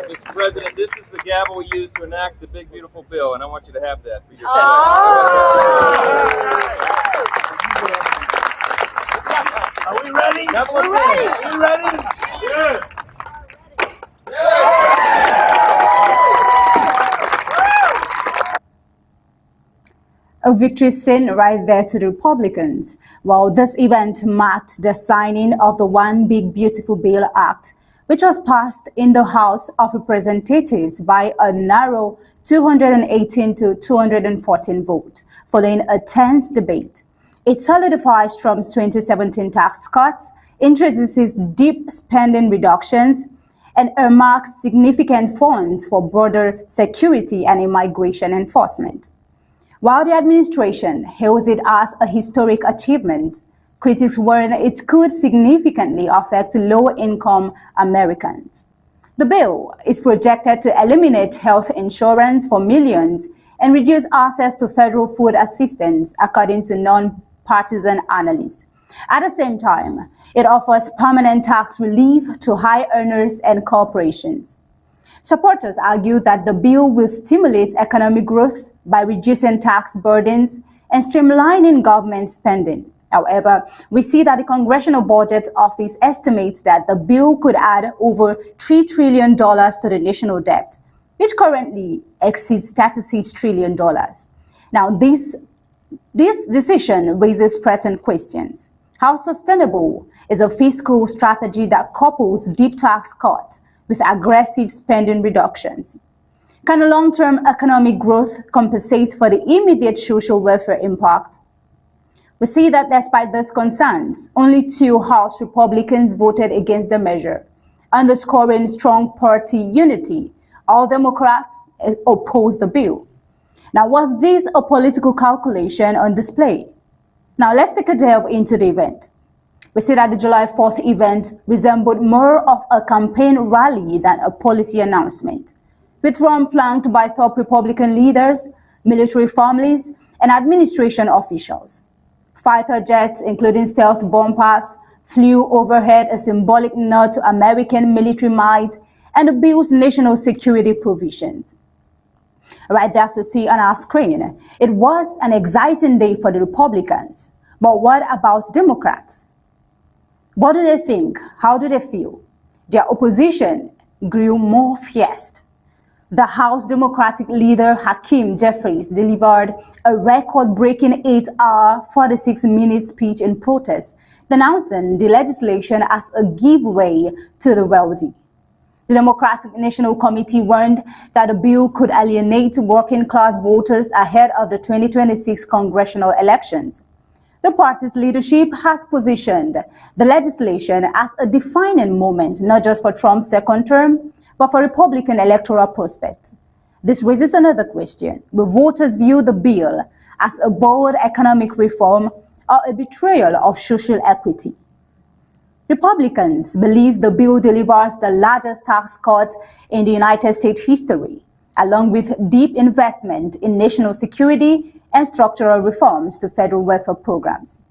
Mr. President, this is the gavel we use to enact the big, beautiful bill, and I want you to have that for your Are we ready? We're ready. Are we ready? Good. A victory scene right there to the Republicans. Well, this event marked the signing of the One Big Beautiful Bill Act, which was passed in the House of Representatives by a narrow 218 to 214 vote, following a tense debate. It solidifies Trump's 2017 tax cuts, introduces deep spending reductions, and earmarks significant funds for border security and immigration enforcement. While the administration hails it as a historic achievement, critics warn it could significantly affect low-income Americans. The bill is projected to eliminate health insurance for millions and reduce access to federal food assistance, according to non-partisan analysts. At the same time, it offers permanent tax relief to high earners and corporations. Supporters argue that the bill will stimulate economic growth by reducing tax burdens and streamlining government spending. However, we see that the Congressional Budget Office estimates that the bill could add over $3 trillion to the national debt, which currently exceeds $36 trillion. Now, this decision raises present questions. How sustainable is a fiscal strategy that couples deep tax cuts with aggressive spending reductions? Can a long-term economic growth compensate for the immediate social welfare impact? We see that despite these concerns, only 2 House Republicans voted against the measure, underscoring strong party unity. All Democrats opposed the bill. Now, was this a political calculation on display? Now, let's take a delve into the event. We see that the July 4th event resembled more of a campaign rally than a policy announcement, with Trump flanked by top Republican leaders, military families, and administration officials. Fighter jets, including stealth bombers, flew overhead, a symbolic nod to American military might and the bill's national security provisions. Right there to see on our screen, it was an exciting day for the Republicans. But what about Democrats? What do they think? How do they feel? Their opposition grew more fierce. The House Democratic leader Hakeem Jeffries delivered a record-breaking 8-hour, 46-minute speech in protest, denouncing the legislation as a giveaway to the wealthy. The Democratic National Committee warned that the bill could alienate working-class voters ahead of the 2026 congressional elections. The party's leadership has positioned the legislation as a defining moment, not just for Trump's second term, but for Republican electoral prospects. This raises another question. Will voters view the bill as a bold economic reform or a betrayal of social equity? Republicans believe the bill delivers the largest tax cut in the United States history, along with deep investment in national security and structural reforms to federal welfare programs.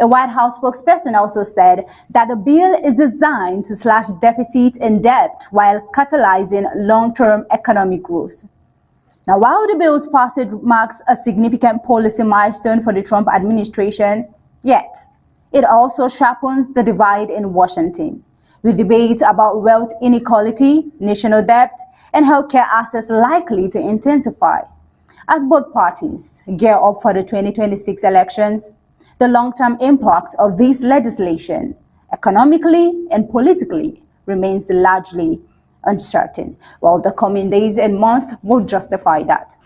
A White House spokesperson also said that the bill is designed to slash deficit and debt while catalyzing long-term economic growth. Now, while the bill's passage marks a significant policy milestone for the Trump administration, yet it also sharpens the divide in Washington, with debate about wealth inequality, national debt, and healthcare access likely to intensify. As both parties gear up for the 2026 elections, the long-term impact of this legislation, economically and politically, remains largely uncertain. Well, the coming days and months will justify that.